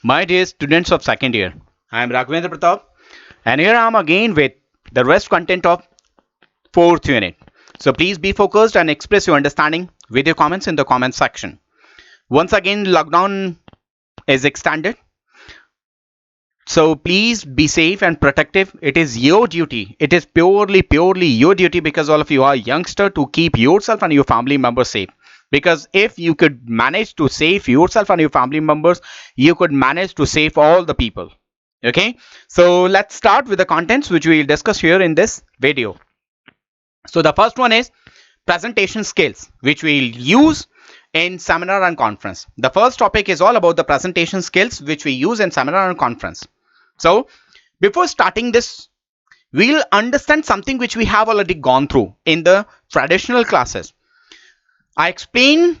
My dear students of second year, I am Raghavendra Pratap and here I am again with the rest content of fourth unit. So please be focused and express your understanding with your comments in the comment section. Once again, lockdown is extended. So please be safe and protective. It is your duty. It is purely your duty because all of you are youngster to keep yourself and your family members safe. Because if you could manage to save yourself and your family members, you could manage to save all the people. Okay, so let's start with the contents which we will discuss here in this video. So the first one is presentation skills which we will use in seminar and conference. The first topic is all about the presentation skills which we use in seminar and conference. So before starting this, we'll understand something which we have already gone through in the traditional classes. I explain,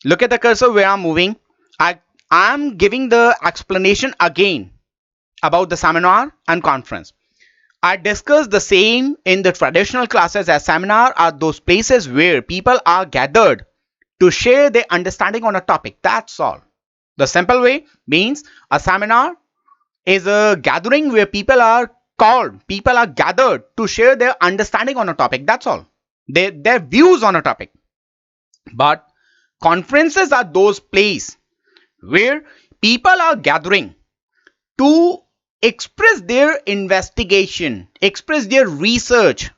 look at the cursor where I'm moving. I am giving the explanation again about the seminar and conference. I discussed the same in the traditional classes as seminar are those places where people are gathered to share their understanding on a topic. That's all. The simple way means a seminar is a gathering where people are gathered to share their understanding on a topic. That's all. Their views on a topic. But conferences are those places where people are gathering to express their investigation, express their research.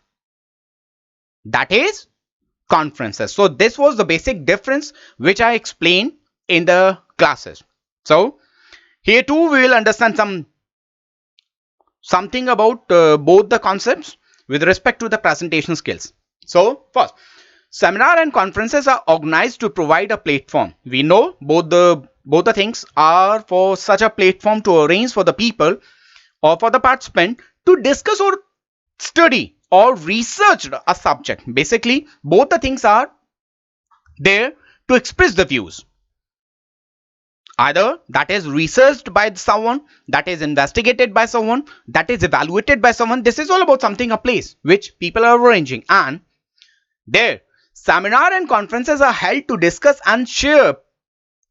That is conferences. So this was the basic difference which I explained in the classes. So here too we will understand something about both the concepts with respect to the presentation skills. So first, seminar and conferences are organized to provide a platform. We know both the things are for such a platform to arrange for the people or for the participant to discuss or study or research a subject. Basically, both the things are there to express the views. Either that is researched by someone, that is investigated by someone, that is evaluated by someone. This is all about something, a place which people are arranging. And there, seminar and conferences are held to discuss and share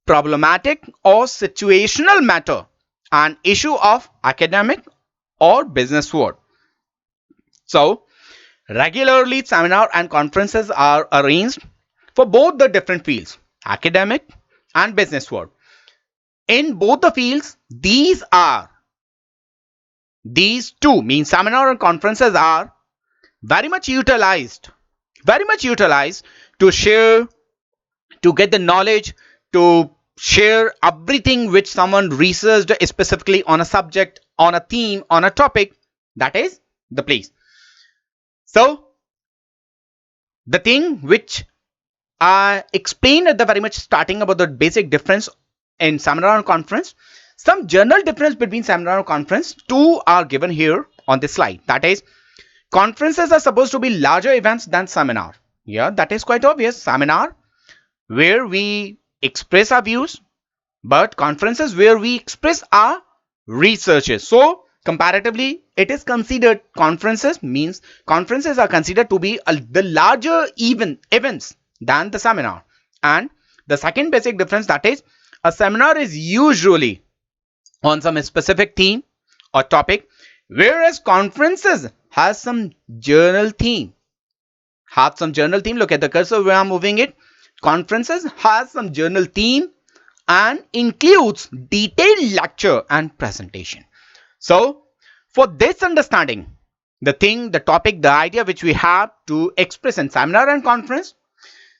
problematic or situational matter, an issue of academic or business world. So, regularly seminar and conferences are arranged for both the different fields, academic and business world. In both the fields, these two means seminar and conferences are very much utilized to share, to get the knowledge, to share everything which someone researched specifically on a subject, on a theme, on a topic. That is the place. So the thing which I explained at the very much starting about the basic difference in seminar and conference, some general difference between seminar and conference, two are given here on this slide. That is, conferences are supposed to be larger events than seminar. Yeah, that is quite obvious. Seminar where we express our views, but conferences where we express our researches. So comparatively, it is considered, conferences are considered to be the larger events than the seminar. And the second basic difference, that is, a seminar is usually on some specific theme or topic, whereas conferences has some general theme. Look at the cursor where I'm moving it. Conferences has some general theme and includes detailed lecture and presentation. So for this understanding, the topic, the idea which we have to express in seminar and conference,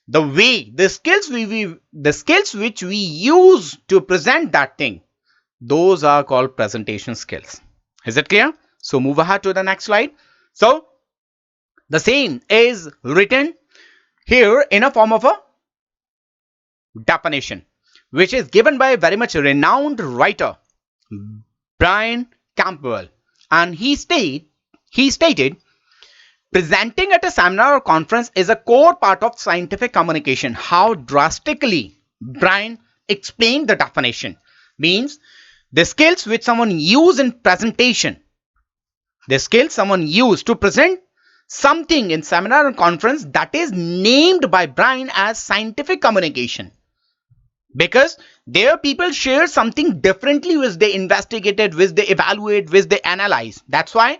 the skills which we use to present that thing, those are called presentation skills. Is it clear? So move ahead to the next slide. So the same is written here in a form of a definition, which is given by a very much renowned writer, Brian Campbell. And he stated, presenting at a seminar or conference is a core part of scientific communication. How drastically Brian explained the definition. Means the skills which someone use in presentation, the skills someone use to present something in seminar or conference, that is named by Brian as scientific communication. because their people share something differently which they investigated, which they evaluate, which they analyze. That's why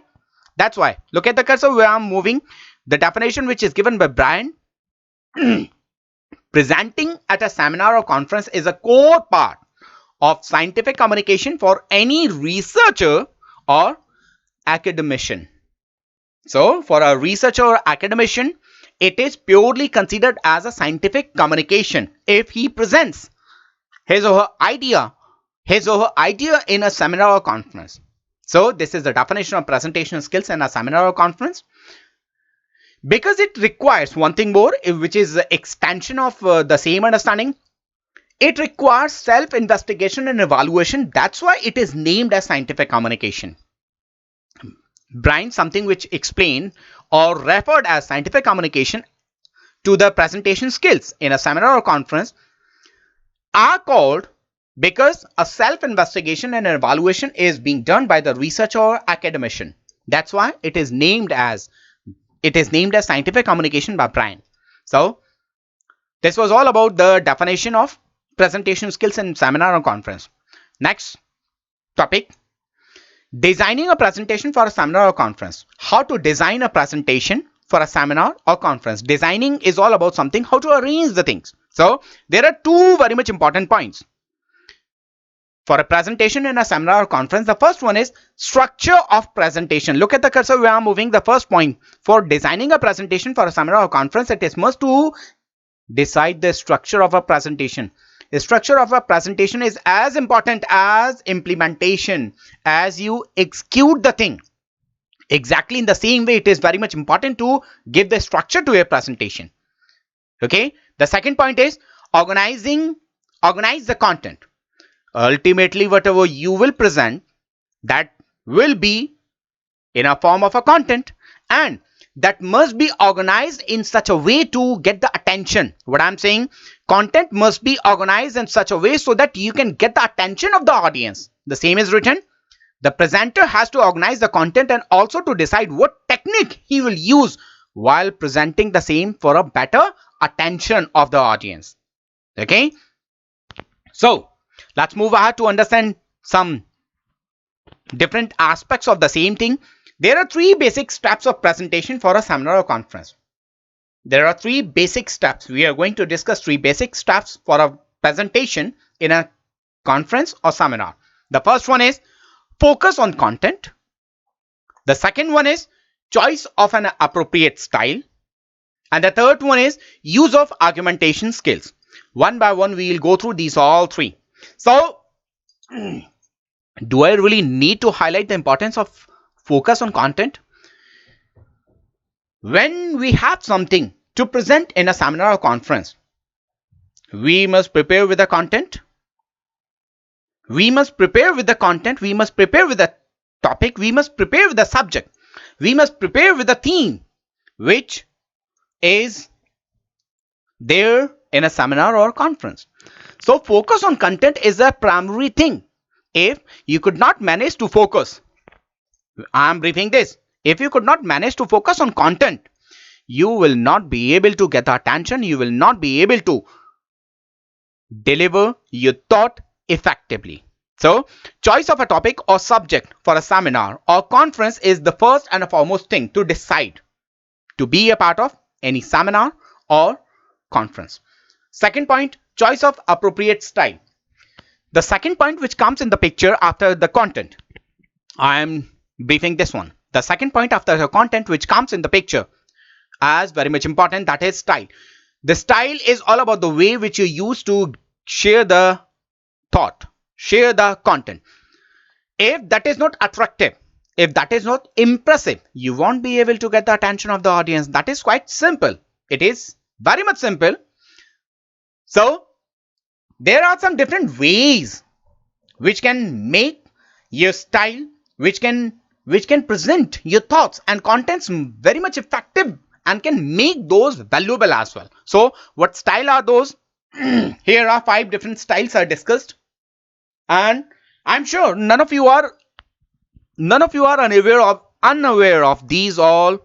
look at the cursor where I'm moving. The definition which is given by Brian: presenting at a seminar or conference is a core part of scientific communication for any researcher or academician. So for a researcher or academician, it is purely considered as a scientific communication if he presents his or her idea in a seminar or conference. So this is the definition of presentation skills in a seminar or conference. Because it requires one thing more, which is the extension of the same understanding. It requires self-investigation and evaluation. That's why it is named as scientific communication. Brian, something which explained or referred as scientific communication to the presentation skills in a seminar or conference are called because a self-investigation and evaluation is being done by the researcher or academician. That's why it is named as scientific communication by Brian. So this was all about the definition of presentation skills in seminar or conference. Next topic: designing a presentation for a seminar or conference. How to design a presentation for a seminar or conference. Designing is all about something, how to arrange the things. So there are two very much important points for a presentation in a seminar or conference. The first one is structure of presentation. Look at the cursor where I'm moving. The first point: for designing a presentation for a seminar or conference, it is must to decide the structure of a presentation. The structure of a presentation is as important as implementation. As you execute the thing, exactly in the same way, it is very much important to give the structure to your presentation. Okay. The second point is organize the content. Ultimately, whatever you will present, that will be in a form of a content, and that must be organized in such a way to get the attention. What I'm saying, content must be organized in such a way so that you can get the attention of the audience. The same is written. The presenter has to organize the content and also to decide what technique he will use while presenting the same for a better attention of the audience. Okay. So let's move ahead to understand some different aspects of the same thing. There are three basic steps of presentation for a seminar or conference. There are three basic steps. We are going to discuss three basic steps for a presentation in a conference or seminar. The first one is focus on content. The second one is choice of an appropriate style. And the third one is use of argumentation skills. One by one, we will go through these all three. So, do I really need to highlight the importance of focus on content? When we have something to present in a seminar or conference, we must prepare with the content. We must prepare with the content. We must prepare with the topic. We must prepare with the subject. We must prepare with the theme which is there in a seminar or conference. So focus on content is a primary thing. If you could not manage to focus, I am briefing this. If you could not manage to focus on content, you will not be able to get the attention. You will not be able to deliver your thought effectively. So choice of a topic or subject for a seminar or conference is the first and foremost thing to decide to be a part of any seminar or conference. Second point, choice of appropriate style. The second point which comes in the picture after the content, I am briefing this one. The second point after the content which comes in the picture as very much important, that is style. The style is all about the way which you use to share the thought, share the content. If that is not attractive, if that is not impressive, you won't be able to get the attention of the audience. That is quite simple. It is very much simple. So there are some different ways which can make your style, which can present your thoughts and contents very much effective and can make those valuable as well. So what style are those? Here are 5 different styles are discussed, and I'm sure none of you are unaware of these all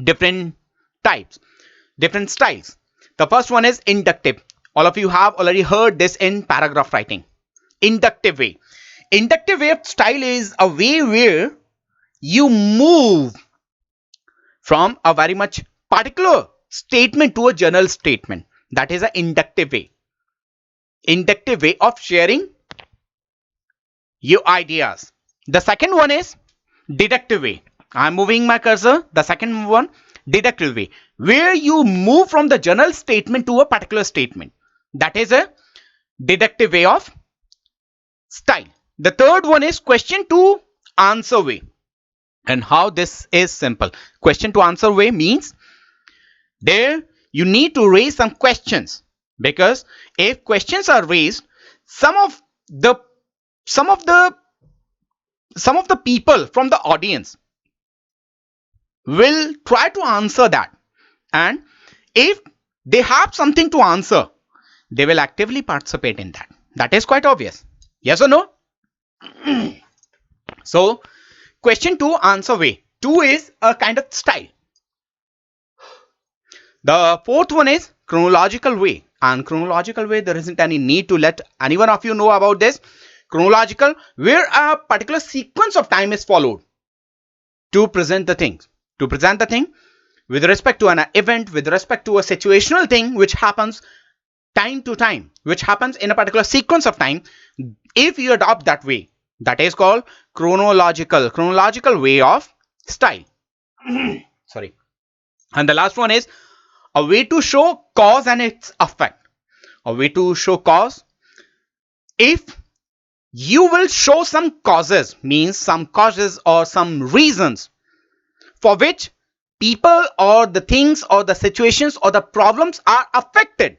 different types, different styles. The first one is inductive. All of you have already heard this in paragraph writing. Inductive way. Inductive way of style is a way where you move from a very much particular statement to a general statement. That is an inductive way. Inductive way of sharing your ideas. The second one is deductive way. I'm moving my cursor. The second one, deductive way, where you move from the general statement to a particular statement. That is a deductive way of style. The third one is question to answer way. And how this is simple. Question to answer way means there you need to raise some questions, because if questions are raised, some of the people from the audience will try to answer that, and if they have something to answer, they will actively participate in that. That is quite obvious. Yes or no? So question to answer way 2 is a kind of style. The fourth one is chronological way, and chronological way, there isn't any need to let anyone of you know about this. Chronological, where a particular sequence of time is followed to present the things. To present the thing with respect to an event, with respect to a situational thing which happens time to time, which happens in a particular sequence of time. If you adopt that way, that is called chronological way of style. Sorry. And the last one is a way to show cause and its effect. A way to show cause. If you will show some causes, means some causes or some reasons for which people or the things or the situations or the problems are affected.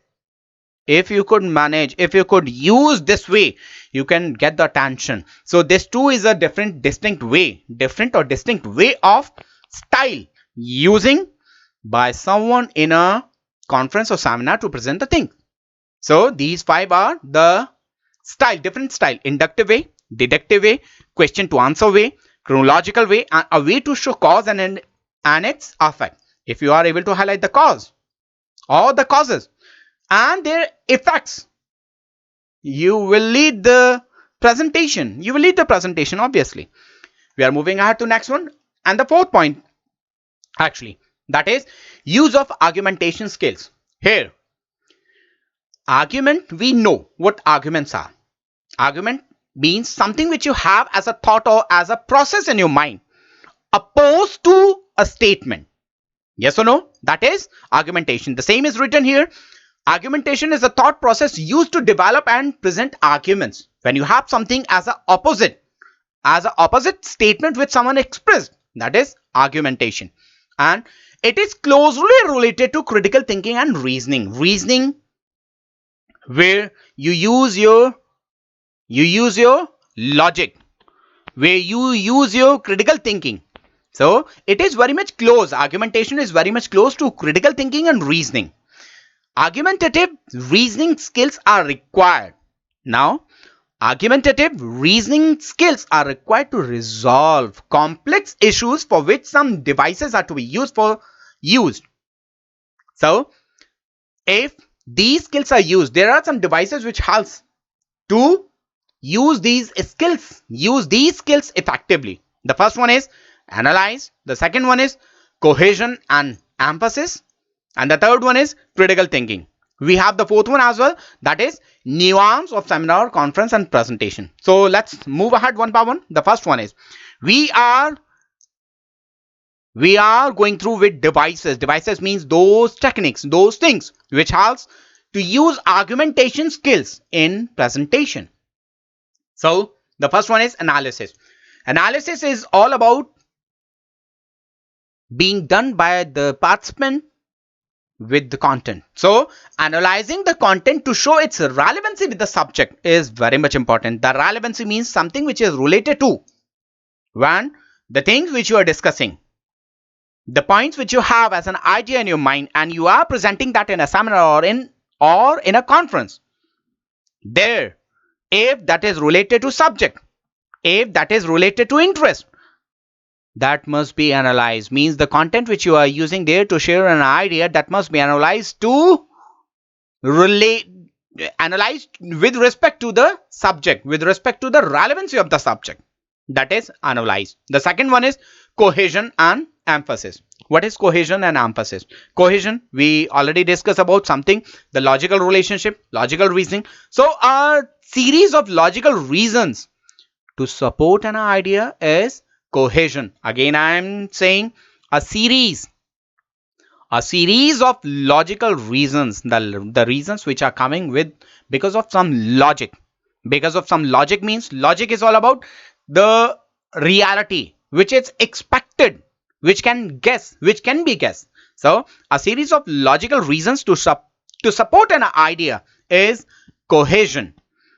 If you could manage, if you could use this way, you can get the attention. So this too is a distinct way of style using by someone in a conference or seminar to present the thing. So these 5 are the style, different style: inductive way, deductive way, question to answer way, chronological way, and a way to show cause and its effect. If you are able to highlight the cause or the causes and their effects, you will lead the presentation. Obviously. We are moving ahead to next one, and the fourth point actually, that is use of argumentation skills. Here, argument, we know what arguments are. Argument means something which you have as a thought or as a process in your mind opposed to a statement. Yes or no? That is argumentation. The same is written here. Argumentation is a thought process used to develop and present arguments. When you have something as an opposite statement which someone expressed, that is argumentation. And it is closely related to critical thinking and reasoning. Reasoning, where you use your logic, where you use your critical thinking. So it is very much close. Argumentation is very much close to critical thinking and reasoning. Argumentative reasoning skills are required. Now, argumentative reasoning skills are required to resolve complex issues for which some devices are to be used. So, if these skills are used, there are some devices which helps to use these skills effectively. The first one is analyze. The second one is cohesion and emphasis. And the third one is critical thinking. We have the fourth one as well, that is nuance of seminar, conference and presentation. So let's move ahead one by one. The first one is we are going through with devices. Devices means those techniques, those things which helps to use argumentation skills in presentation. So the first one is analysis. Analysis is all about being done by the participant with the content. So analyzing the content to show its relevancy with the subject is very much important. The relevancy means something which is related to when the things which you are discussing, the points which you have as an idea in your mind, and you are presenting that in a seminar or in a conference. There, if that is related to subject, if that is related to interest, that must be analyzed. Means the content which you are using there to share an idea, that must be analyzed to relate analyzed with respect to the subject, with respect to the relevancy of the subject. That is analyzed. The second one is cohesion and emphasis. What is cohesion and emphasis? Cohesion, we already discussed about something, the logical relationship, logical reasoning. So a series of logical reasons to support an idea is cohesion. Again, I am saying a series of logical reasons, the reasons which are coming with because of some logic. Because of some logic means logic is all about the reality which is expected, which can be guessed. So a series of logical reasons to support an idea is cohesion.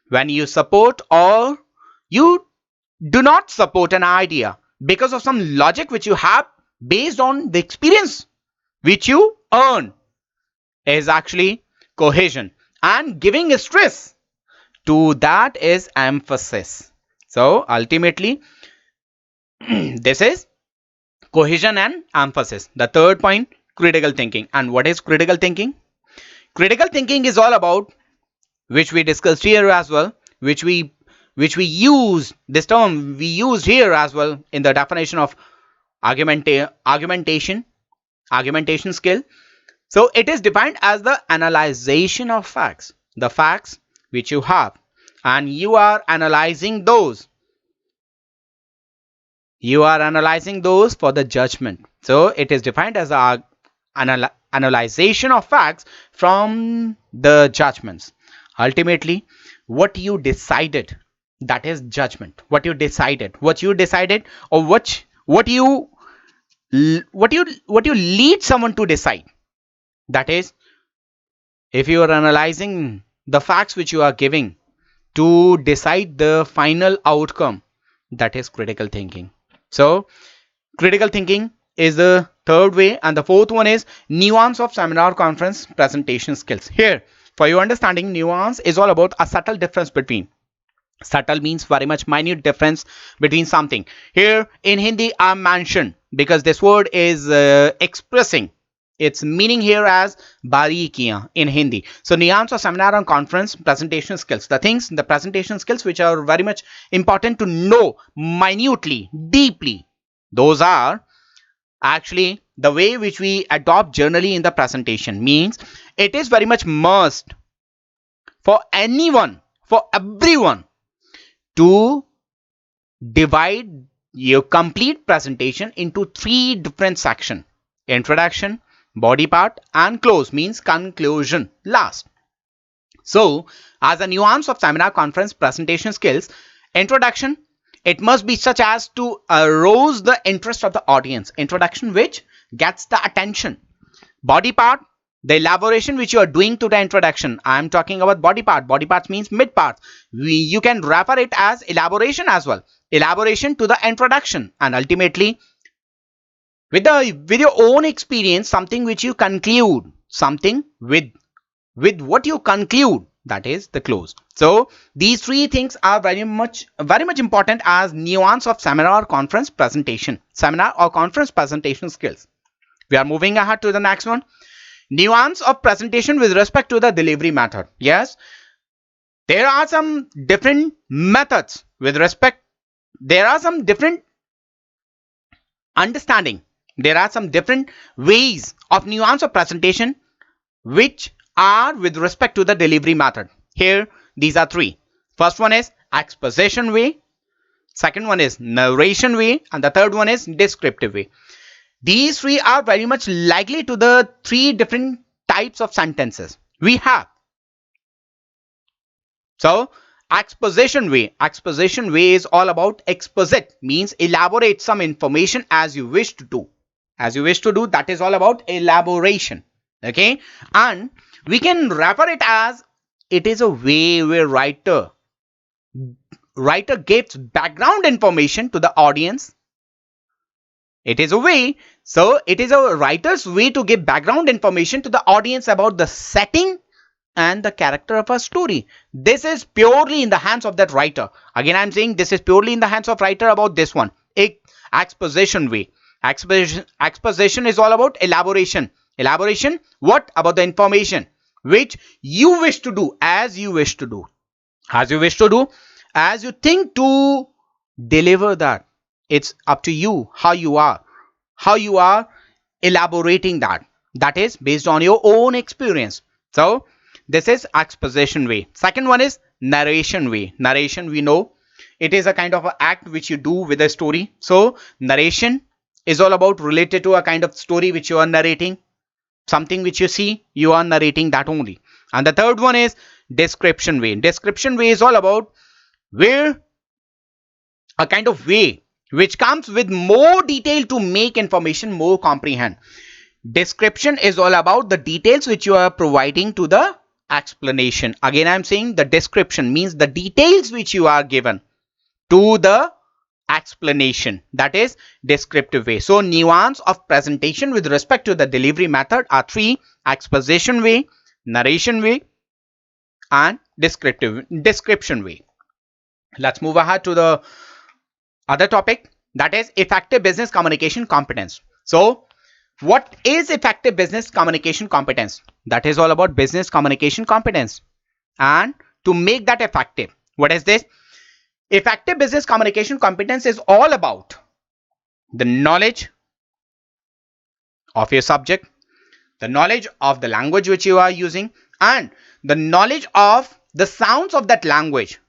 When you support or you do not support an idea because of some logic which you have based on the experience which you earn, is actually cohesion, and giving stress to that is emphasis. So ultimately this is cohesion and emphasis. The third point, critical thinking. And what is critical thinking? Critical thinking is all about, which we discussed here as well, which we use, this term we used here as well in the definition of argumentation skill. So it is defined as the analyzation of facts, the facts which you have, and you are analyzing those for the judgment. So it is defined as the analyzation of facts from the judgments. Ultimately, what you decided, that is judgment. What you decided, or what you lead someone to decide, that is, if you are analyzing the facts which you are giving to decide the final outcome, that is critical thinking. So critical thinking is the third way, and the fourth one is nuance of seminar, conference, presentation skills. Here, for your understanding, nuance is all about a subtle difference between. Subtle means very much minute difference between something. Here in Hindi I mentioned because this word is expressing its meaning here as barikiyan in Hindi. So nuance of seminar and conference presentation skills, the presentation skills which are very much important to know minutely, deeply, those are actually the way which we adopt generally in the presentation. Means it is very much must for anyone, for everyone, to divide your complete presentation into three different sections: introduction, body part, and close, means conclusion, last. So as a nuance of seminar, conference, presentation skills, introduction, it must be such as to arouse the interest of the audience. Introduction which gets the attention. Body part, the elaboration which you are doing to the introduction. I am talking about body part. Body parts means mid part. You can refer it as elaboration as well. Elaboration to the introduction, and ultimately with your own experience, something which you conclude, something with what you conclude, that is the close. So these three things are very much important as nuance of seminar or conference presentation, skills. We are moving ahead to the next one. Nuance of presentation with respect to the delivery method. Yes, there are some different methods with respect, there are some different understanding, there are some different ways of nuance of presentation which are with respect to the delivery method. Here these are three. First one is exposition way, second one is narration way, and the third one is descriptive way. These three are very much likely to the three different types of sentences we have. So exposition way is all about exposit, means elaborate some information as you wish to do. That is all about elaboration. Okay, and we can refer it as, it is a way where writer gives background information to the audience. It is a way, so it is a writer's way to give background information to the audience about the setting and the character of a story. This is purely in the hands of that writer. Again, I am saying this is purely in the hands of writer about this one. Exposition way. Exposition is all about elaboration. Elaboration, what? About the information which you wish to do, as you wish to do, as you wish to do, as you think to deliver that. It's up to you how you are elaborating that. That is based on your own experience. So this is exposition way. Second one is narration way. Narration, we know it is a kind of an act which you do with a story. So narration is all about related to a kind of story which you are narrating. Something which you see, you are narrating that only. And the third one is description way. Description way is all about where a kind of way which comes with more detail to make information more comprehend. Description is all about the details which you are providing to the explanation. Again, I am saying the description means the details which you are given to the explanation. That is descriptive way. So nuance of presentation with respect to the delivery method are three: exposition way, narration way, and description way. Let's move ahead to the other topic, that is effective business communication competence. So what is effective business communication competence? That is all about business communication competence. And to make that effective, what is this? Effective business communication competence is all about the knowledge of your subject, the knowledge of the language which you are using, and the knowledge of the sounds of that language,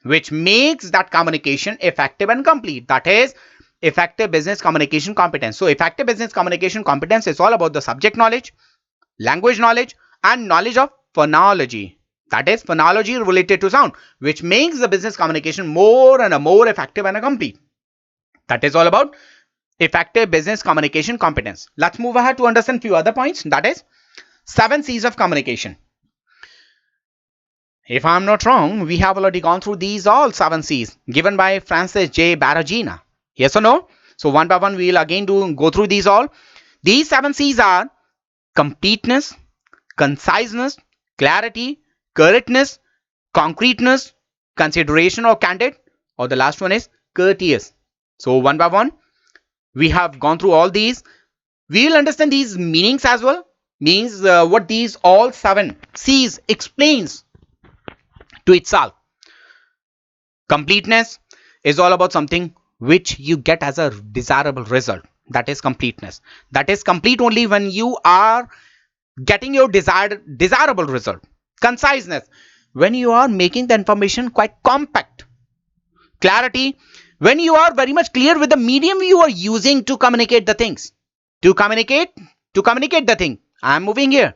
which makes that communication effective and complete. That is effective business communication competence. So effective business communication competence is all about the subject knowledge, language knowledge, and knowledge of phonology. That is phonology related to sound, which makes the business communication more and more effective and complete. That is all about effective business communication competence. Let's move ahead to understand few other points. That is 7 C's of communication. If I'm not wrong, we have already gone through these all 7 C's given by Francis J. Baragina. Yes or no? So one by one we will again go through these all. These 7 C's are completeness, conciseness, clarity, correctness, concreteness, consideration or candid, or the last one is courteous. So one by one we have gone through all these. We will understand these meanings as well. Means what these all 7 C's explains to itself. Completeness is all about something which you get as a desirable result. That is completeness. That is complete only when you are getting your desirable result. Conciseness, when you are making the information quite compact. Clarity, when you are very much clear with the medium you are using to communicate the things. To communicate the thing. I am moving here.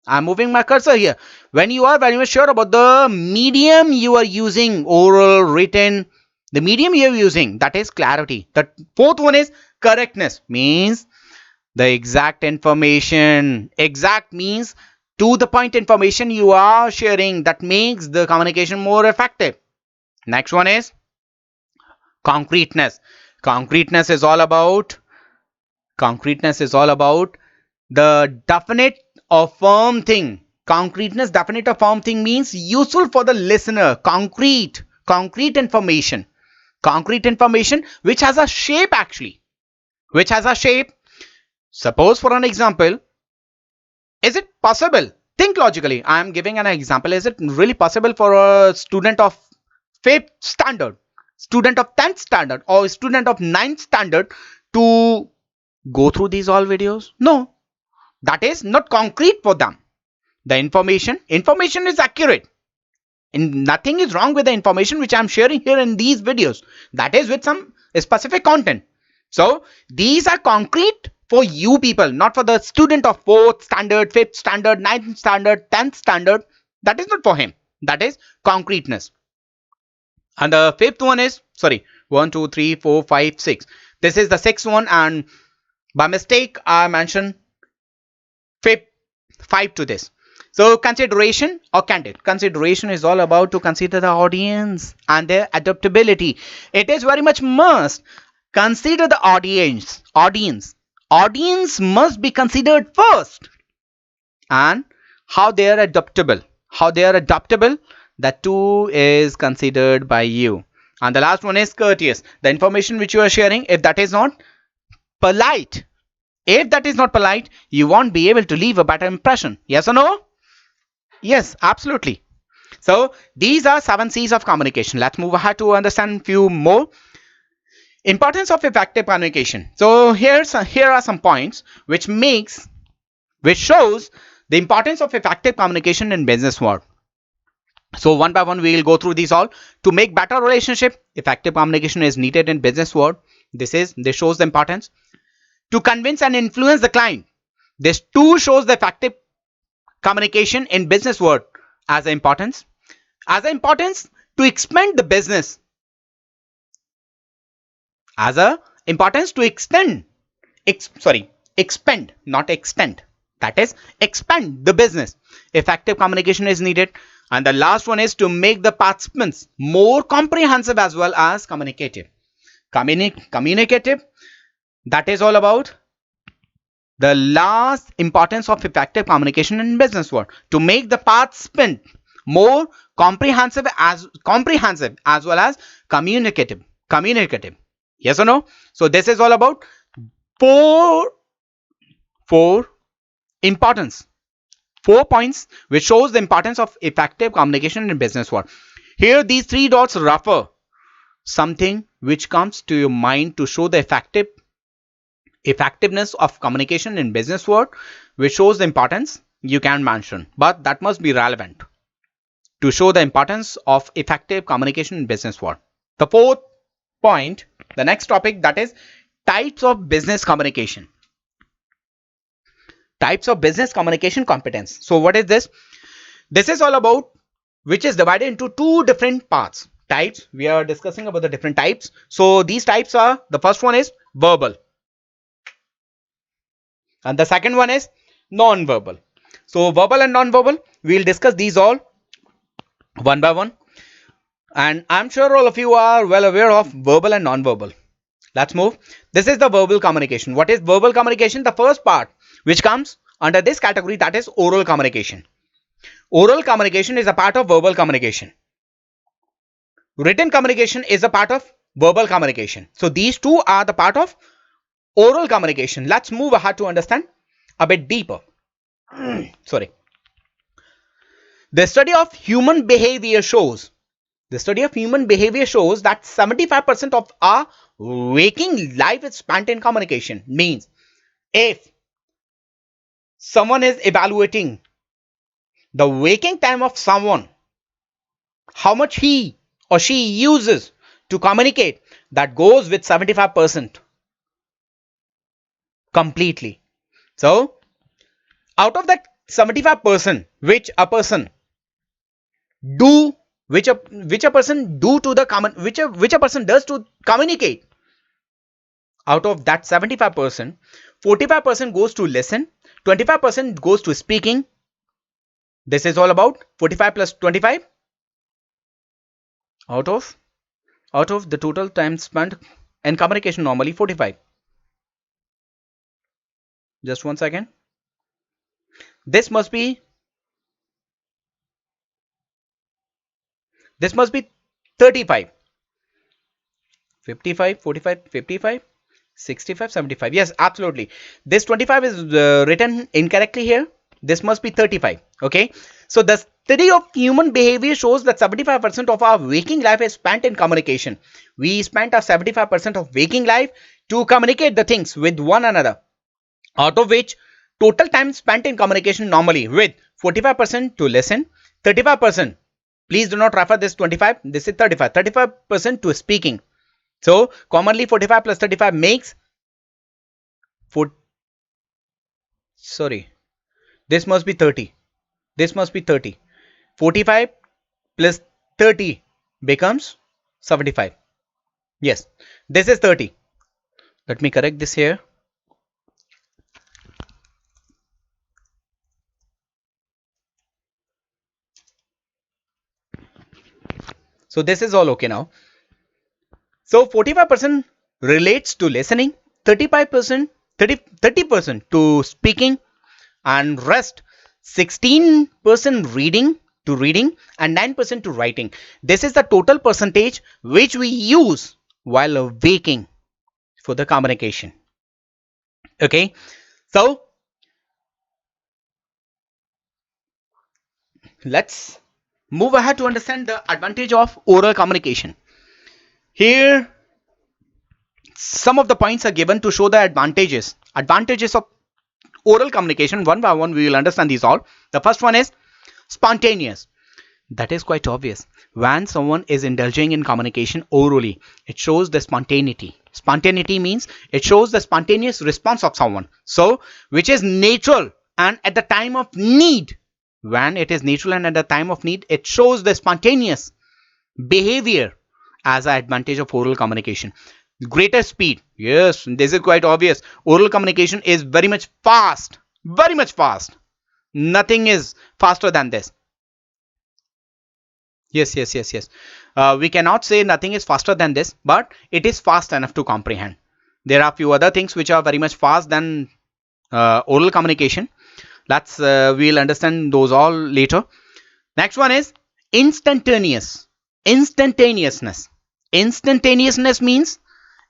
I am moving my cursor here. When you are very much sure about the medium you are using, oral, written, the medium you are using, that is clarity. The fourth one is correctness, means the exact information. Exact means to the point information you are sharing, that makes the communication more effective. Next one is concreteness. Concreteness is all about the definite or firm thing. Concreteness, definite or firm thing means useful for the listener. Concrete information. Concrete information which has a shape actually. Which has a shape. Suppose for an example, is it possible? Think logically. I am giving an example. Is it really possible for a student of 5th standard, student of 10th standard, or student of 9th standard to go through these all videos? No. That is not concrete for them. The information is accurate. And nothing is wrong with the information which I am sharing here in these videos. That is with some specific content. So these are concrete for you people, not for the student of 4th standard, 5th standard, 9th standard, 10th standard. That is not for him. That is concreteness. And the fifth one is, sorry, 1, 2, 3, 4, 5, 6. This is the 6th one, and by mistake I mentioned 5 to this. So consideration or candid. Consideration is all about to consider the audience and their adaptability. It is very much must consider the audience. Audience must be considered first, and how they are adaptable. That too is considered by you. And the last one is courteous. The information which you are sharing, if that is not polite, you won't be able to leave a better impression. Yes or no? Yes, absolutely. So these are 7 C's of communication. Let's move ahead to understand few more. Importance of effective communication. So here are some points which shows the importance of effective communication in business world. So one by one we will go through these all. To make better relationship, effective communication is needed in business world. This shows the importance. To convince and influence the client, this too shows the effective communication in business world as an importance to expand the business, as a importance to expand, not extend, that is expand the business. Effective communication is needed. And the last one is to make the participants more comprehensive as well as communicative. Communicative, that is all about the last importance of effective communication in business world. To make the participant more comprehensive as well as communicative. Yes or no? So this is all about four importance, 4 points which shows the importance of effective communication in business world. Here these 3 dots refer something which comes to your mind to show the effectiveness of communication in business world, which shows the importance you can mention, but that must be relevant to show the importance of effective communication in business world. The fourth point, the next topic, that is types of business communication. Types of business communication competence. So what is this? This is all about which is divided into 2 different parts. Types, we are discussing about the different types. So these types are, the first one is verbal and the second one is non-verbal. So verbal and non-verbal, we will discuss these all one by one. And I'm sure all of you are well aware of verbal and non-verbal. Let's move. This is the verbal communication. What is verbal communication? The first part which comes under this category, that is oral communication. Oral communication is a part of verbal communication. Written communication is a part of verbal communication. So these two are the part of oral communication. Let's move ahead to understand a bit deeper. Sorry. The study of human behavior shows that 75% of our waking life is spent in communication. Means if someone is evaluating the waking time of someone, how much he or she uses to communicate, that goes with 75% completely. So out of that 75%, which a person do which a person do to the common which a person does to communicate, out of that 75%, 45% goes to listen, 25% goes to speaking. This is all about 45 plus 25 out of the total time spent in communication, normally 45. Just 1 second. This must be 35, 55, 45, 55, 65, 75. Yes, absolutely. This 25 is written incorrectly here. This must be 35. Okay. So the study of human behavior shows that 75% of our waking life is spent in communication. We spent our 75% of waking life to communicate the things with one another, out of which total time spent in communication normally with 45% to listen, 35%, please do not refer this 25, this is 35% to speaking. So commonly 45 plus 35 makes sorry, this must be 30, 45 plus 30 becomes 75. Yes, this is 30. Let me correct this here. So this is all okay now. So 45% relates to listening, 35%, 30% to speaking, and rest 16% reading and 9% to writing. This is the total percentage which we use while waking for the communication. Okay, so let's move ahead to understand the advantage of oral communication. Here, some of the points are given to show the advantages of oral communication. One by one, we will understand these all. The first one is spontaneous. That is quite obvious. When someone is indulging in communication orally, it shows the spontaneity. Spontaneity means it shows the spontaneous response of someone. So, which is natural and at the time of need. When it is natural and at the time of need, it shows the spontaneous behavior as an advantage of oral communication. Greater speed. Yes, this is quite obvious. Oral communication is very much fast. Very much fast. Nothing is faster than this. Yes. We cannot say nothing is faster than this, but it is fast enough to comprehend. There are few other things which are very much fast than oral communication. We'll understand those all later. Next one is instantaneous. Instantaneousness. Instantaneousness means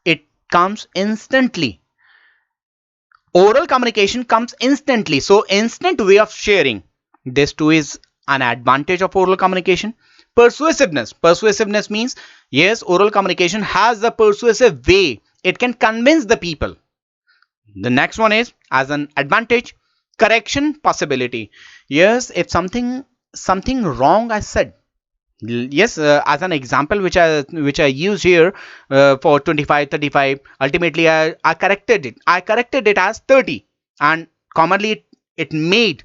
it comes instantly. Oral communication comes instantly. So instant way of sharing. This too is an advantage of oral communication. Persuasiveness. Persuasiveness means yes, oral communication has a persuasive way. It can convince the people. The next one is as an advantage, correction possibility. Yes, if something wrong I said, yes, as an example which I use here for 25 35, ultimately I corrected it as 30, and commonly it made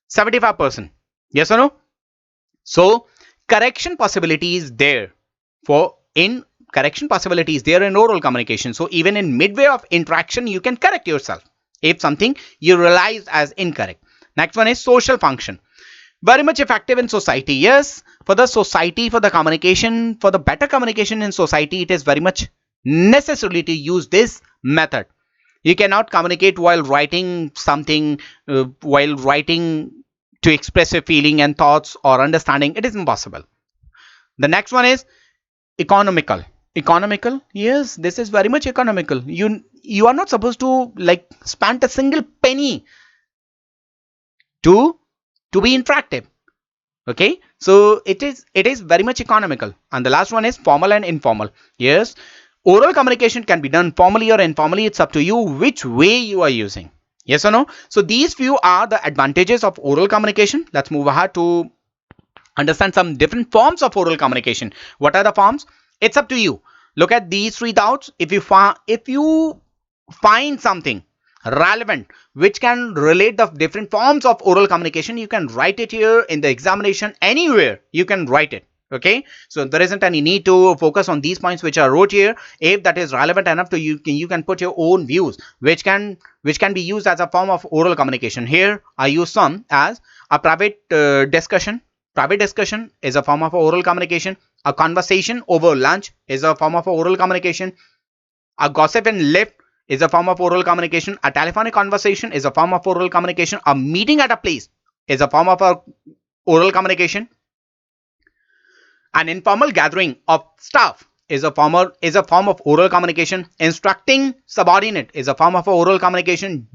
75%. Yes or no? So correction possibility is there in oral communication. So even in midway of interaction you can correct yourself if something you realize as incorrect. Next one is social function. Very much effective in society. Yes, for the society, for the communication, for the better communication in society, it is very much necessary to use this method. You cannot communicate while writing something, while writing to express your feeling and thoughts or understanding. It is impossible. The next one is economical. Economical, yes, this is very much economical. You are not supposed to like spend a single penny to be interactive. Okay, so it is very much economical. And the last one is formal and informal. Yes, oral communication can be done formally or informally. It's up to you which way you are using. Yes or no? So these few are the advantages of oral communication. Let's move ahead to understand some different forms of oral communication. What are the forms? It's up to you. Look at these three doubts. If you find something relevant which can relate the different forms of oral communication, you can write it here in the examination. Anywhere you can write it. Okay, so there isn't any need to focus on these points which are wrote here. If that is relevant enough to you can put your own views which can be used as a form of oral communication. Here I use some as a private discussion. Private discussion is a form of oral communication. A conversation over lunch is a form of oral communication. A gossip in lift is a form of oral communication. A telephonic conversation is a form of oral communication. A meeting at a place is a form of oral communication. An informal gathering of staff is a form of oral communication. Instructing subordinate is a form of oral communication.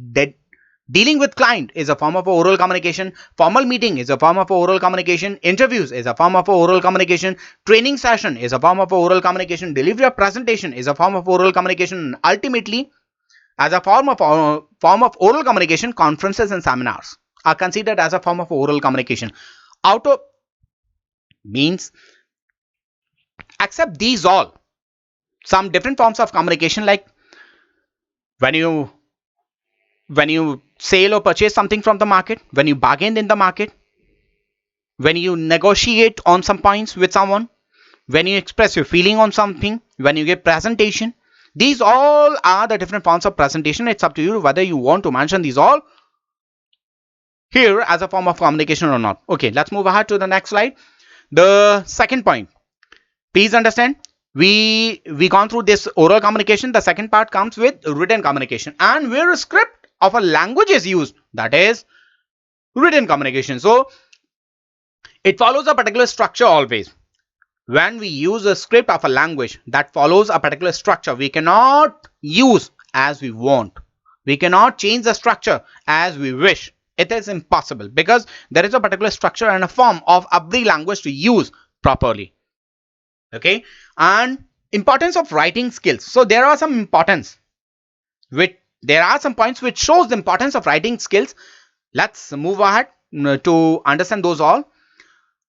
Dealing with client is a form of oral communication. Formal meeting is a form of oral communication. Interviews is a form of oral communication. Training session is a form of oral communication. Delivery of presentation is a form of oral communication. Ultimately, as a form of oral communication, conferences and seminars are considered as a form of oral communication. Auto means accept these all. Some different forms of communication, like when you sell or purchase something from the market, when you bargain in the market, when you negotiate on some points with someone, when you express your feeling on something, when you give presentation. These all are the different forms of presentation. It's up to you whether you want to mention these all here as a form of communication or not. Okay, let's move ahead to the next slide. The second point, please understand, we gone through this oral communication. The second part comes with written communication, and where a script of a language is used, that is written communication. So it follows a particular structure always. When we use a script of a language that follows a particular structure, we cannot use as we want. We cannot change the structure as we wish. It is impossible because there is a particular structure and a form of every language to use properly. Okay, and importance of writing skills. So there are some importance which there are some points which shows the importance of writing skills. Let's move ahead to understand those all.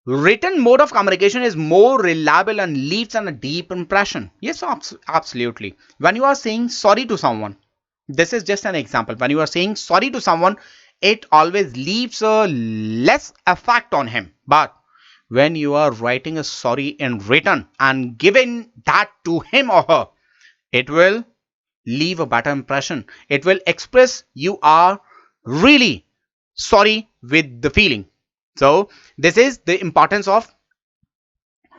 Written mode of communication is more reliable and leaves a deep impression. Yes, absolutely. When you are saying sorry to someone, this is just an example. When you are saying sorry to someone, it always leaves a less effect on him. But when you are writing a sorry in written and giving that to him or her, it will leave a better impression. It will express you are really sorry with the feeling. So this is the importance of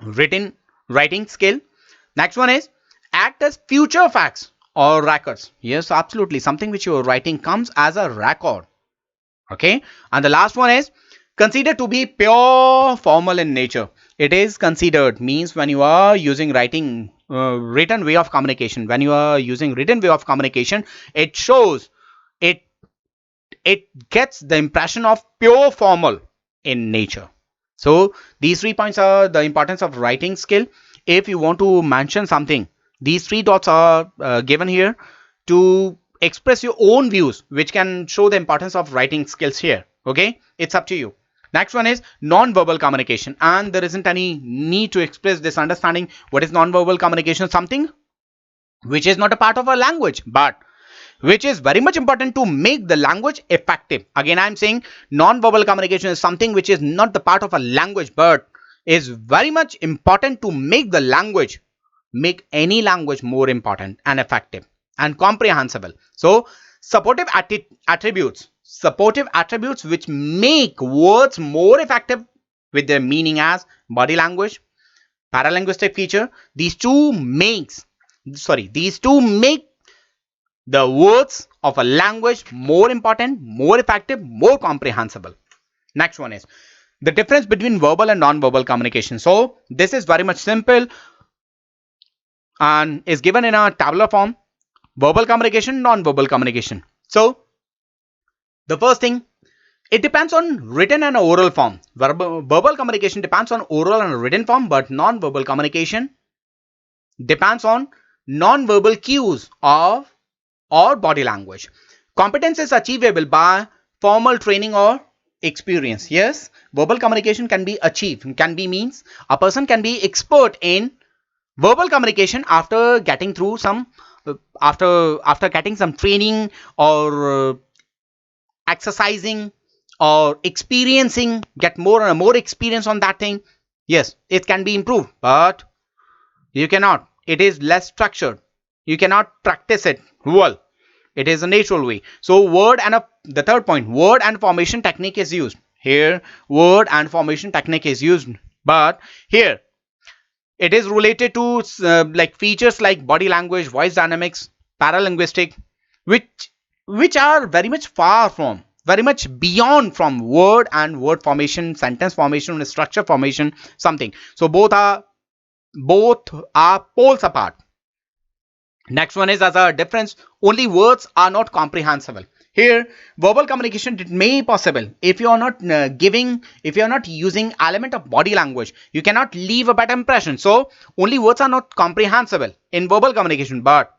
writing skill. Next one is act as future facts or records. Yes, absolutely. Something which you are writing comes as a record. Okay. And the last one is considered to be pure formal in nature. It is considered means when you are using written way of communication. When you are using written way of communication, it shows it gets the impression of pure formal in nature. So these 3 points are the importance of writing skill. If you want to mention something, these 3 dots are given here to express your own views, which can show the importance of writing skills here. Okay, it's up to you. Next one is non-verbal communication, and there isn't any need to express this understanding. What is non-verbal communication? Something which is not a part of a language, but which is very much important to make the language effective. Again, I am saying non-verbal communication is something which is not the part of a language, but is very much important to make the language, make any language more important and effective and comprehensible. So supportive attributes which make words more effective with their meaning as body language, paralinguistic feature. These two make the words of a language more important, more effective, more comprehensible. Next one is the difference between verbal and non-verbal communication. So this is very much simple and is given in a tabular form. Verbal communication, non-verbal communication. So the first thing, it depends on written and oral form. Verbal communication depends on oral and written form, but non-verbal communication depends on non-verbal cues or body language. Competence is achievable by formal training or experience. Yes, verbal communication can be achieved, can be means a person can be expert in verbal communication after getting through some after getting some training or exercising or experiencing, get more and more experience on that thing. Yes, it can be improved, but you cannot, it is less structured, you cannot practice it well. It is a natural way. So the third point, word and formation technique is used here. Word and formation technique is used, but here it is related to like features like body language, voice dynamics, paralinguistic, which are very much very much beyond from word and word formation, sentence formation, structure formation, something. So both are poles apart. Next one is as a difference, only words are not comprehensible. Here verbal communication it may be possible if you are not if you are not using element of body language, you cannot leave a better impression. So only words are not comprehensible in verbal communication. But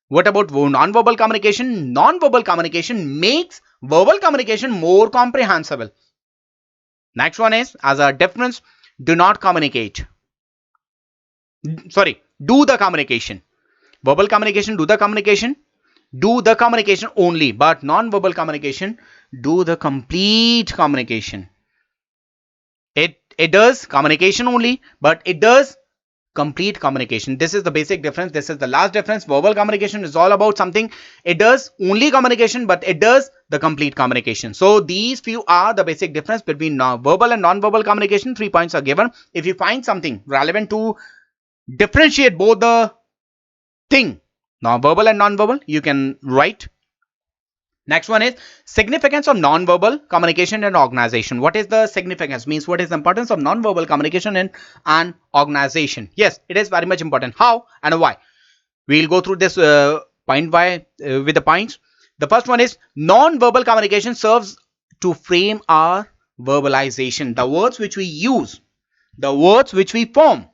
what about non-verbal communication? Non-verbal communication makes verbal communication more comprehensible. Next one is as a difference, do not communicate, sorry, do the communication. Verbal communication do the communication only, but non-verbal communication do the complete communication. It does communication only, but it does complete communication. This is the basic difference. This is the last difference. Verbal communication is all about something, it does only communication, but it does the complete communication. So these few are the basic difference between verbal and non-verbal communication. 3 points are given. If you find something relevant to differentiate both the thing, now verbal and non-verbal, you can write. Next one is significance of non-verbal communication and organization. What is the significance? Means what is the importance of non-verbal communication in an organization? Yes, it is very much important. How and why? We'll go through this point by with the points. The first one is non-verbal communication serves to frame our verbalization. The words which we use, the words which we form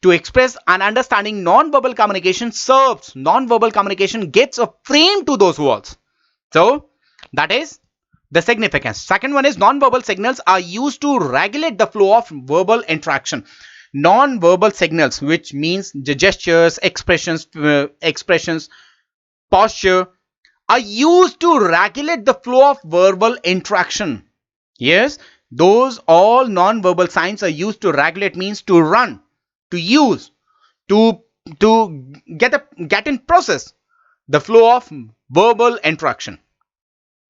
to express an understanding, non-verbal communication serves, non-verbal communication gives a frame to those words. So that is the significance. Second one is non-verbal signals are used to regulate the flow of verbal interaction. Non-verbal signals, which means the gestures, expressions, posture, are used to regulate the flow of verbal interaction. Yes, those all non-verbal signs are used to regulate, means to run, to use, to get in process the flow of verbal interaction.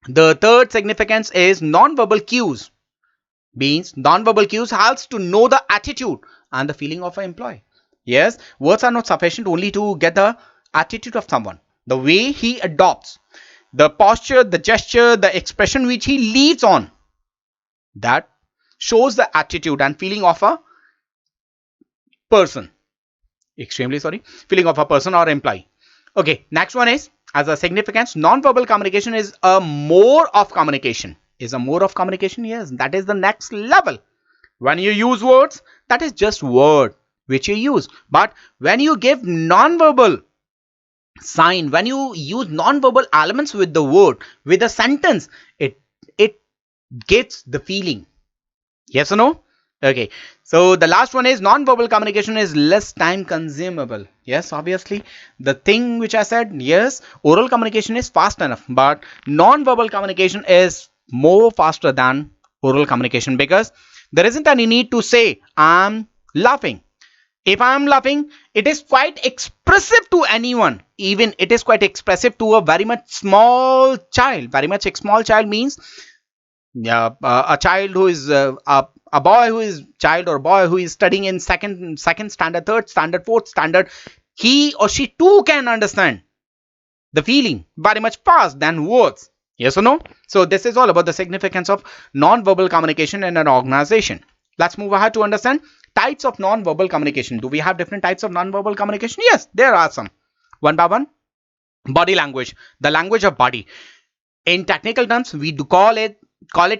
The third significance is non-verbal cues. Means non-verbal cues helps to know the attitude and the feeling of an employee. Yes, words are not sufficient only to get the attitude of someone. The way he adopts, the posture, the gesture, the expression which he leaves on, that shows the attitude and feeling of a person. Extremely sorry, feeling of a person or employee. Okay, next one is, as a significance, non-verbal communication is a mode of communication. Is a mode of communication? Yes, that is the next level. When you use words, that is just word which you use. But when you give non-verbal sign, when you use non-verbal elements with the word, with a sentence, it gets the feeling. Yes or no? Okay, so the last one is non-verbal communication is less time consumable. Yes, obviously the thing which I said, yes, oral communication is fast enough, but non-verbal communication is more faster than oral communication, because there isn't any need to say I'm laughing. If I'm laughing, it is quite expressive to anyone. Even it is quite expressive to a very much small child. Very much small child means, yeah, a child who is a boy who is child or boy who is studying in second standard, third standard, fourth standard, he or she too can understand the feeling very much fast than words. Yes or no? So this is all about the significance of non-verbal communication in an organization. Let's move ahead to understand types of non-verbal communication. Do we have different types of non-verbal communication? Yes, there are some. One by one. Body language, the language of body. In technical terms, we do call it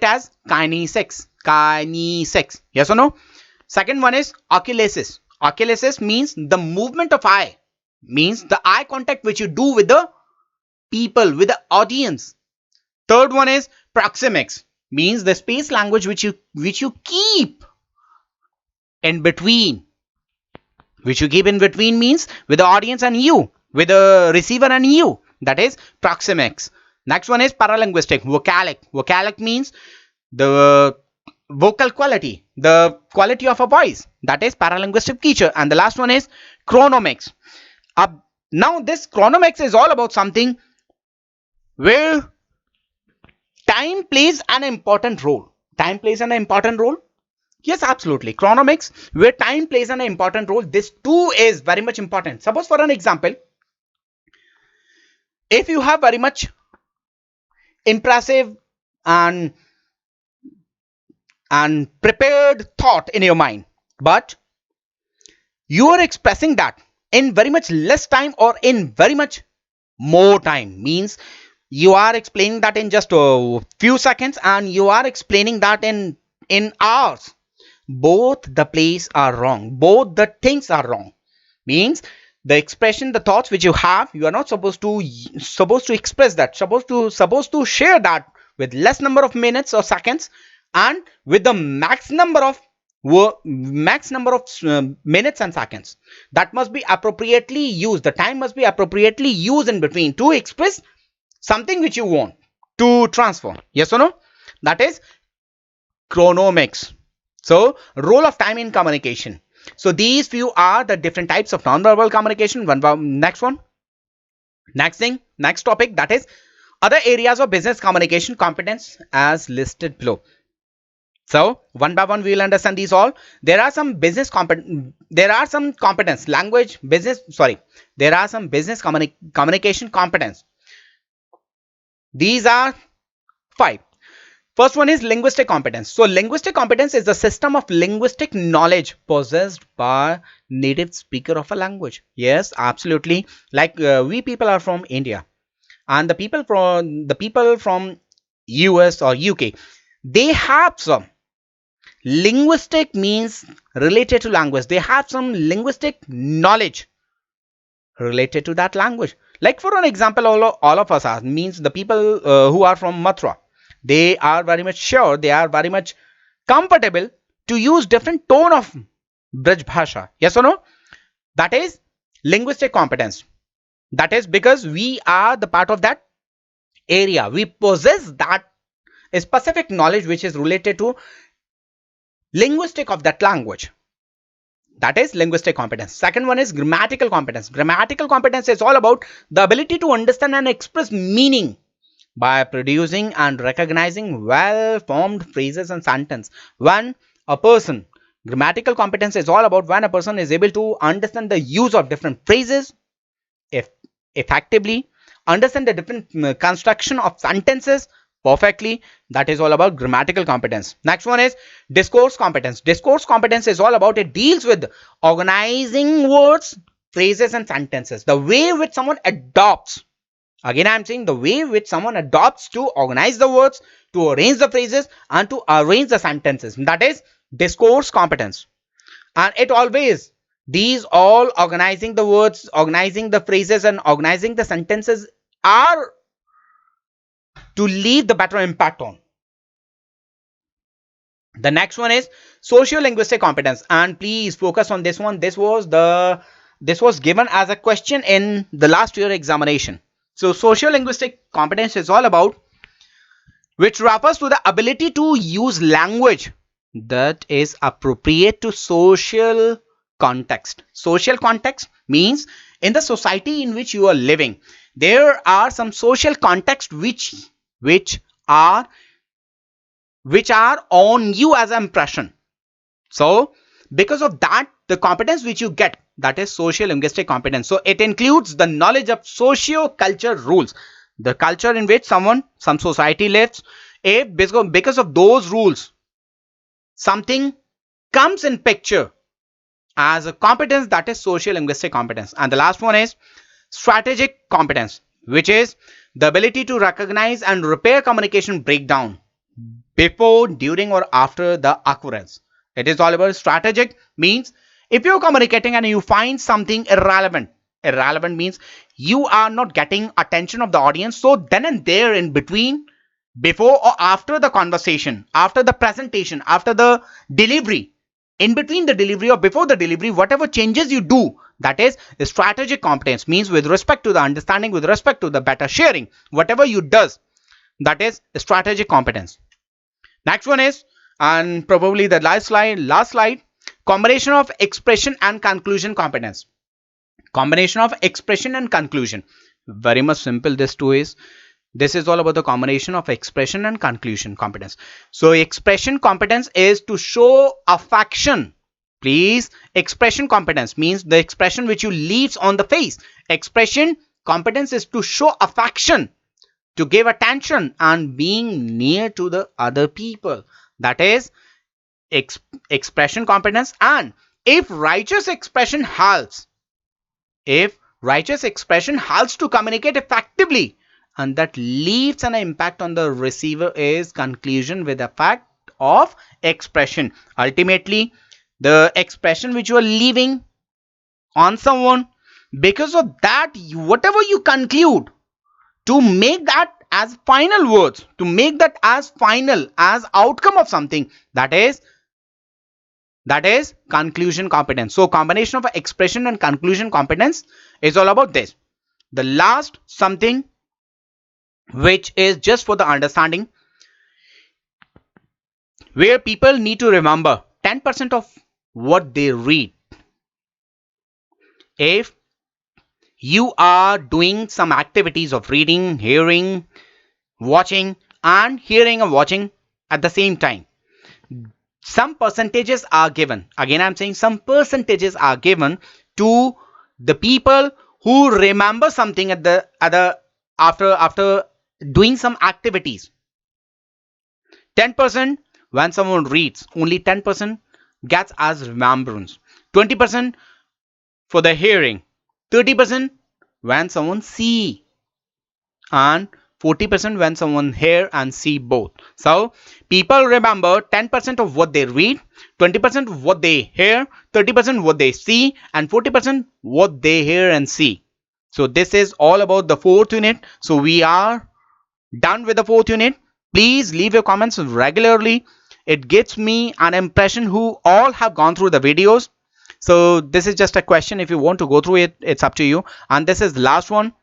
as kinesics. Kinesics. Yes or no? Second one is oculesis. Oculesis means the movement of eye, means the eye contact which you do with the people, with the audience. Third one is proxemics, means the space language which you keep in between. Which you keep in between means with the audience and you, with the receiver and you. That is proxemics. Next one is paralinguistic. Vocalic. Vocalic means the vocal quality, the quality of a voice. That is paralinguistic feature. And the last one is chronomics. Now this chronomics is all about something where time plays an important role. Time plays an important role. Yes, absolutely. Chronomics, where time plays an important role. This too is very much important. Suppose for an example, if you have very much impressive and prepared thought in your mind, but you are expressing that in very much less time or in very much more time, means you are explaining that in just a few seconds and you are explaining that in hours. Both the plays are wrong, both the things are wrong. Means the expression, the thoughts which you have, you are not supposed to express that, supposed to share that with less number of minutes or seconds, and with the max number of minutes and seconds. That must be appropriately used. The time must be appropriately used in between to express something which you want to transfer. Yes or no? That is chronomics. So role of time in communication. So these few are the different types of non-verbal communication. Next topic, that is other areas of business communication competence as listed below. So one by one we will understand these all. There are some business competence, language, business, sorry. There are some business communication competence. These are 5. First one is linguistic competence. So linguistic competence is the system of linguistic knowledge possessed by native speaker of a language. Yes, absolutely. Like we people are from India, and the people from US or UK, they have some linguistic means related to language. They have some linguistic knowledge related to that language. Like for an example, all of us are means the people who are from Mathura, they are very much sure, they are very much comfortable to use different tone of Braj Bhasha. Yes or no? That is linguistic competence. That is because we are the part of that area. We possess that specific knowledge which is related to linguistic of that language. That is linguistic competence. Second one is grammatical competence. Grammatical competence is all about the ability to understand and express meaning by producing and recognizing well-formed phrases and sentences. When a person, grammatical competence is all about when a person is able to understand the use of different phrases if effectively, understand the different construction of sentences perfectly. That is all about grammatical competence. Next one is discourse competence. Discourse competence is all about, it deals with organizing words, phrases and sentences, the way which someone adopts. Again, I am saying the way which someone adopts to organize the words, to arrange the phrases and to arrange the sentences. That is discourse competence. And it always, these all organizing the words, organizing the phrases and organizing the sentences are to leave the better impact on. The next one is socio-linguistic competence, and please focus on this one. This was given as a question in the last year examination. So socio-linguistic competence is all about, which refers to the ability to use language that is appropriate to social context. Social context means in the society in which you are living, there are some social context which are on you as an impression. So because of that, the competence which you get, that is social linguistic competence. So it includes the knowledge of socio-culture rules, the culture in which some society lives. If because of those rules something comes in picture as a competence, that is social linguistic competence. And the last one is strategic competence, which is the ability to recognize and repair communication breakdown before, during or after the occurrence. It is all about strategic means if you're communicating and you find something irrelevant. Irrelevant means you are not getting attention of the audience, so then and there in between, before or after the conversation, after the presentation, after the delivery, in between the delivery or before the delivery, whatever changes you do, that is strategic competence. Means with respect to the understanding, with respect to the better sharing, whatever you does, that is strategic competence. Next one is, and probably the last slide, combination of expression and conclusion competence. Combination of expression and conclusion, very much simple. This is all about the combination of expression and conclusion competence. So expression competence is to show affection. Please, expression competence means the expression which you leaves on the face. Expression competence is to show affection, to give attention and being near to the other people. That is expression competence. And if righteous expression helps, to communicate effectively, and that leaves an impact on the receiver, is conclusion with effect of expression. Ultimately, the expression which you are leaving on someone, because of that, whatever you conclude, to make that as final words, to make that as final as outcome of something, that is conclusion competence. So combination of expression and conclusion competence is all about this. The last something which is just for the understanding, where people need to remember 10% of what they read. If you are doing some activities of reading, hearing, watching, and hearing and watching at the same time, some percentages are given. Again, I'm saying some percentages are given to the people who remember something at the after doing some activities. 10% when someone reads, only 10% gets as remembrance. 20% for the hearing, 30% when someone see, and 40% when someone hear and see both. So people remember 10% of what they read, 20% of what they hear, 30% what they see, and 40% what they hear and see. So this is all about the fourth unit. So we are done with the fourth unit. Please leave your comments regularly. It gives me an impression who all have gone through the videos. So this is just a question. If you want to go through it, it's up to you. And this is the last one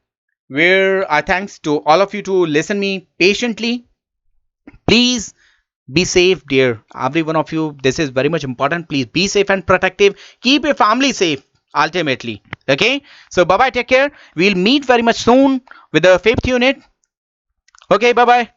where I thanks to all of you to listen me patiently. Please be safe, dear every one of you. This is very much important. Please be safe and protective. Keep your family safe ultimately. Okay, so bye bye, take care. We'll meet very much soon with the fifth unit. Okay, bye bye.